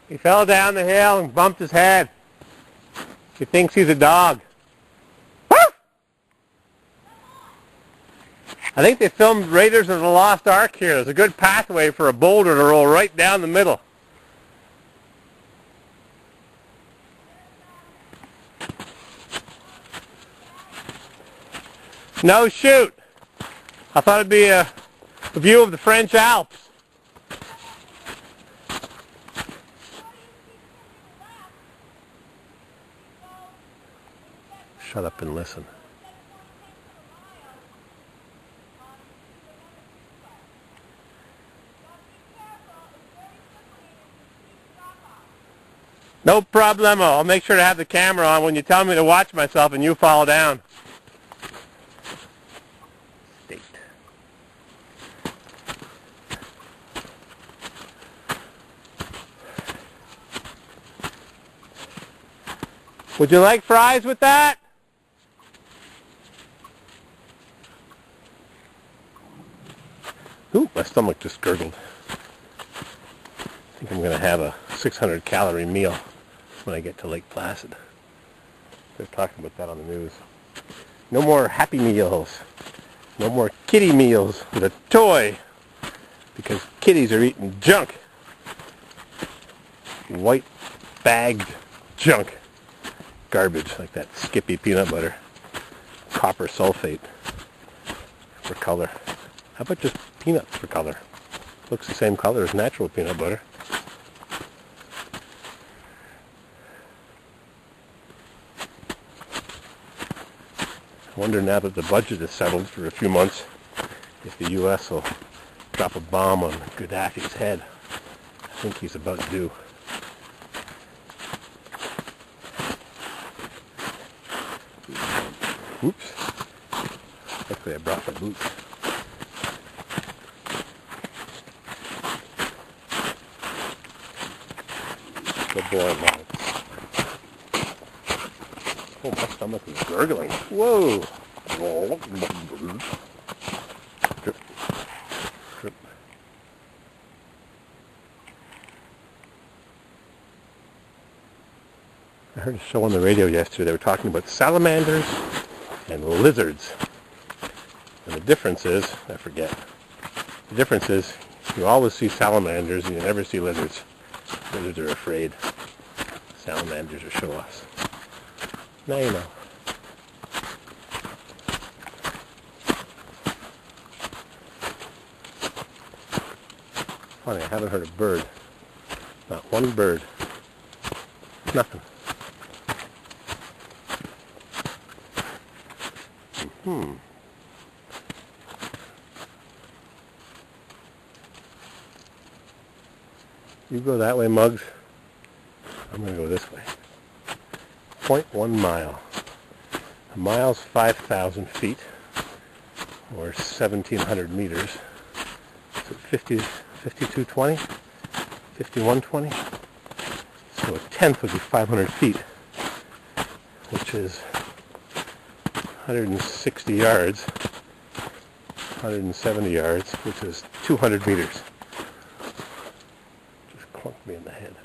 He fell down the hill and bumped his head. He thinks he's a dog. I think they filmed Raiders of the Lost Ark here. There's a good pathway for a boulder to roll right down the middle. No shoot. I thought it'd be a view of the French Alps. Shut up and listen. No problemo. I'll make sure to have the camera on when you tell me to watch myself and you fall down. State. Would you like fries with that? Ooh, my stomach just gurgled. I think I'm going to have a 600-calorie meal when I get to Lake Placid. They're talking about that on the news. No more Happy Meals. No more kitty meals with a toy. Because kitties are eating junk. White bagged junk. Garbage like that Skippy peanut butter. Copper sulfate for color. How about just peanuts for color? Looks the same color as natural peanut butter. I wonder now that the budget is settled for a few months if the U.S. will drop a bomb on Gaddafi's head. I think he's about due. Oops. Luckily I brought the boots. Good boy, man. Oh, my stomach is gurgling. Whoa! Drip. Drip. I heard a show on the radio yesterday. They were talking about salamanders and lizards. And the difference is, I forget. The difference is you always see salamanders and you never see lizards. Lizards are afraid. Salamanders are show-offs. Now you know. Funny, I haven't heard a bird. Not one bird. Nothing. You go that way, Muggs. I'm going to go this way. 0.1 mile. A mile's 5,000 feet, or 1,700 meters. So 5220, 5120. So a tenth would be 500 feet, which is 160 yards, 170 yards, which is 200 meters. Just clunked me in the head.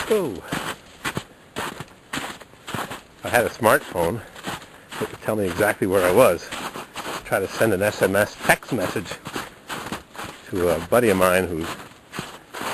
Oh. If I had a smartphone, it would tell me exactly where I was. Try to send an SMS text message to a buddy of mine who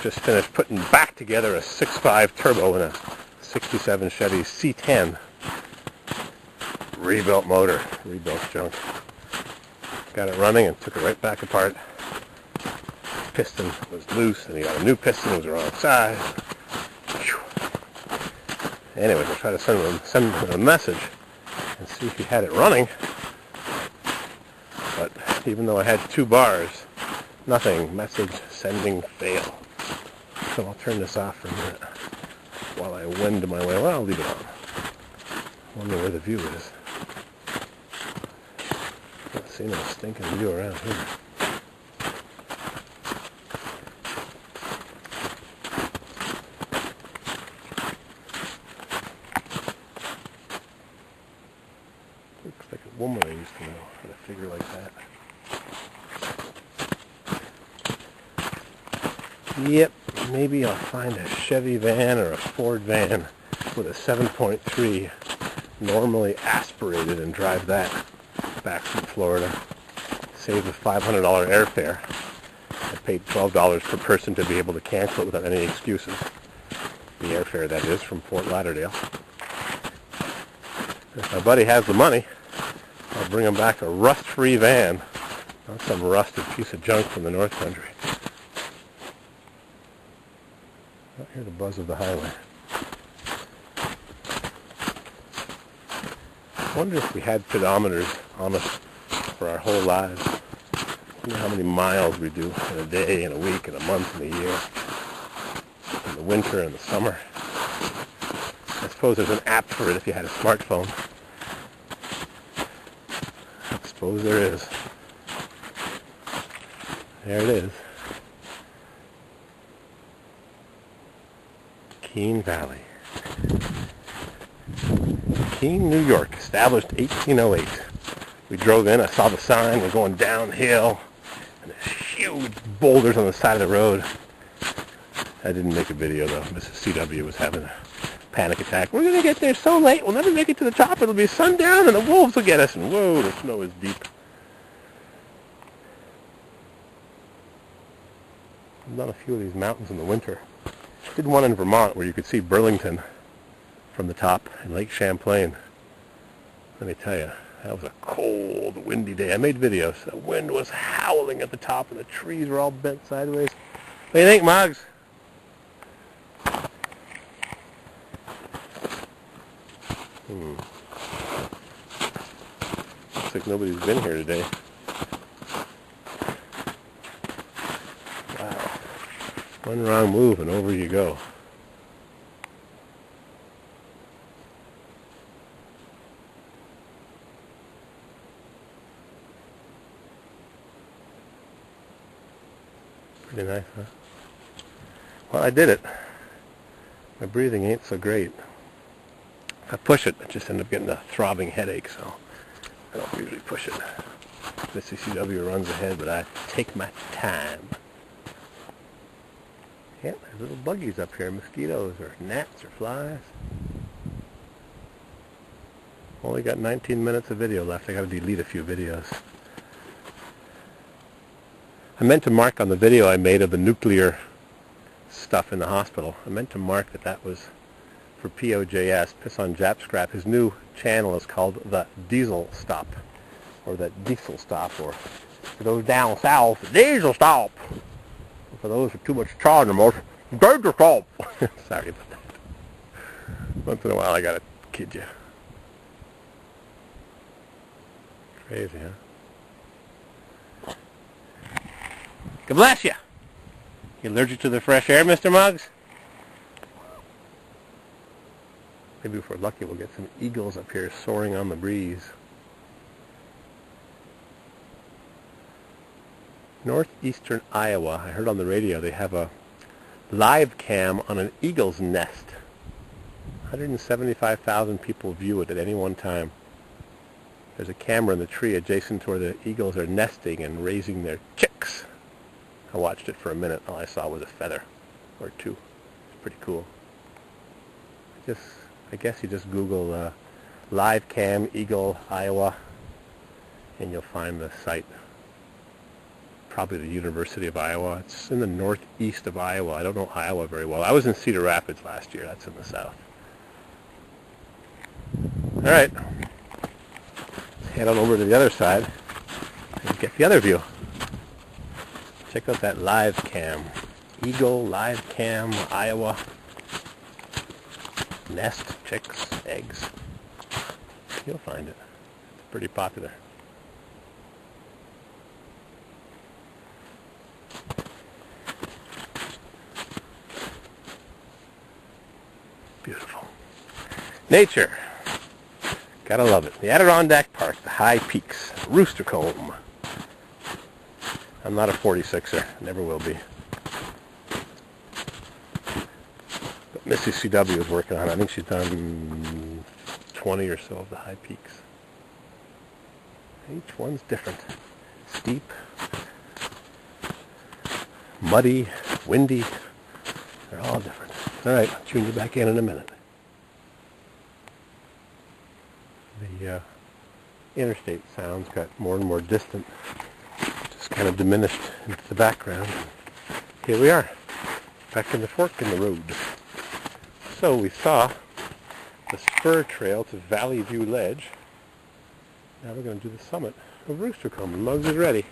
just finished putting back together a 6.5 turbo in a 67 Chevy C10. Rebuilt motor, rebuilt junk. Got it running and took it right back apart. Piston was loose and he got a new piston, it was the wrong size. Anyways, I tried to send him a message and see if he had it running. But even though I had 2 bars, nothing. Message sending fail. So I'll turn this off for a minute while I wend my way. Well, I'll leave it on. I wonder where the view is. Not seeing a stinking view around here. Looks like it woman I used to know had a figure like that. Yep, maybe I'll find a Chevy van or a Ford van with a 7.3 normally aspirated and drive that back from Florida. Save the $500 airfare. I paid $12 per person to be able to cancel it without any excuses. The airfare, that is, from Fort Lauderdale. If my buddy has the money, I'll bring him back a rust-free van, not some rusted piece of junk from the North Country. I hear the buzz of the highway. I wonder if we had pedometers on us for our whole lives. I wonder how many miles we do in a day, in a week, in a month, in a year, in the winter and the summer. I suppose there's an app for it if you had a smartphone. I suppose there is. There it is. Keene Valley. Keene, New York, established 1808. We drove in, I saw the sign, we're going downhill, and there's huge boulders on the side of the road. I didn't make a video though. Mrs. CW was having a panic attack. We're going to get there so late, we'll never make it to the top, it'll be sundown and the wolves will get us, and whoa, the snow is deep. I've done a few of these mountains in the winter. Did one in Vermont where you could see Burlington from the top in Lake Champlain. Let me tell you, that was a cold, windy day. I made videos. The wind was howling at the top and the trees were all bent sideways. What do you think, Moggs? Looks like nobody's been here today. Wow. One wrong move and over you go. Pretty nice, huh? Well, I did it. My breathing ain't so great. If I push it, I just end up getting a throbbing headache, so I don't usually push it. Missy CW runs ahead, but I take my time. Yeah, there's little buggies up here, mosquitoes or gnats or flies. Only got 19 minutes of video left. I gotta delete a few videos. I meant to mark on the video I made of the nuclear stuff in the hospital. I meant to mark that that was for POJS, Piss on Jap Scrap. His new channel is called the Diesel Stop, or the Diesel Stop, or for those down south, the Diesel Stop. For those with too much charge in them, Diesel Stop. Sorry about that. Once in a while I gotta kid you. Crazy, huh? God bless you. You allergic to the fresh air, Mr. Muggs? Maybe if we're lucky we'll get some eagles up here soaring on the breeze. Northeastern Iowa, I heard on the radio they have a live cam on an eagle's nest. 175,000 people view it at any one time. There's a camera in the tree adjacent to where the eagles are nesting and raising their chicks. I watched it for a minute. All I saw was a feather or two. It's pretty cool. I guess you just Google live cam eagle Iowa and you'll find the site. Probably the University of Iowa. It's in the northeast of Iowa. I don't know Iowa very well. I was in Cedar Rapids last year. That's in the south. All right. Let's head on over to the other side and get the other view. Check out that live cam. Eagle live cam, Iowa. Nest, chicks, eggs. You'll find it. It's pretty popular. Beautiful. Nature. Gotta love it. The Adirondack Park, the high peaks, Rooster Comb. I'm not a 46er. Never will be. But Missy CW is working on it. I think she's done 20 or so of the high peaks. Each one's different. Steep, muddy, windy. They're all different. All right, I'll tune you back in a minute. The interstate sounds got more and more distant, just kind of diminished into the background. Here we are, back in the fork in the road. So we saw the spur trail to Valley View Ledge. Now we're going to do the summit of Rooster Combe. Muggs is ready.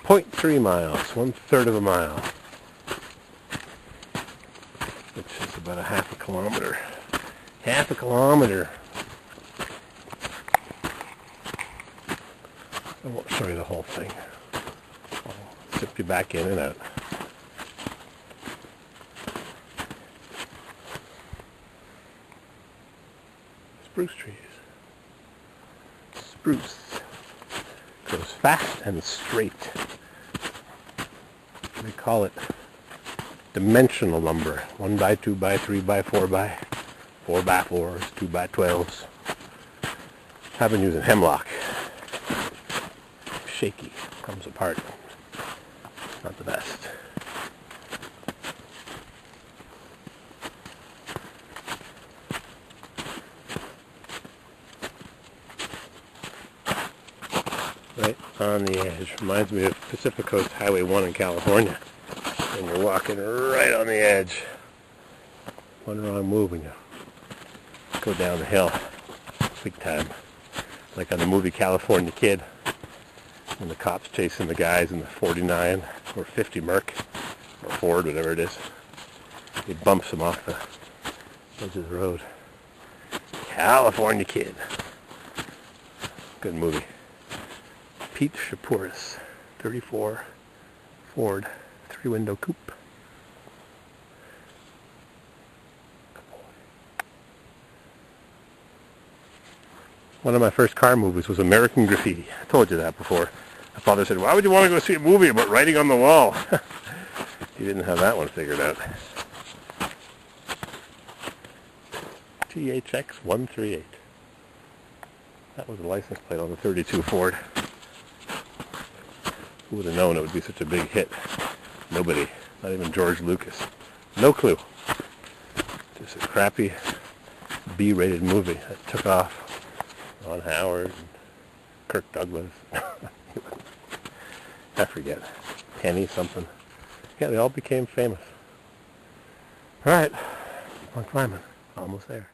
.3 miles, 1/3 of a mile, which is about a half a kilometer. Half a kilometer. I won't show you the whole thing. I'll zip you back in and out. Spruce trees. Spruce goes fast and straight. They call it dimensional lumber. 1x, 2x, 3x, 4x, 4x4s, 2x12s. I've been using hemlock. Shaky, comes apart. Not the best. Right on the edge. Reminds me of Pacific Coast Highway 1 in California. And you're walking right on the edge. One wrong move and you go down the hill. Big time. Like on the movie California Kid. When the cop's chasing the guys in the 49 or 50 Merc. Or Ford, whatever it is. He bumps them off the edge of the road. California Kid. Good movie. Pete Shapouris, 34 Ford 3-window coupe. One of my first car movies was American Graffiti. I told you that before. My father said, why would you want to go see a movie about writing on the wall? He didn't have that one figured out. THX 138. That was the license plate on the 32 Ford. Who would have known it would be such a big hit? Nobody. Not even George Lucas. No clue. Just a crappy B-rated movie that took off. Ron Howard and Kirk Douglas. I forget. Penny something. Yeah, they all became famous. All right. I'm climbing. Almost there.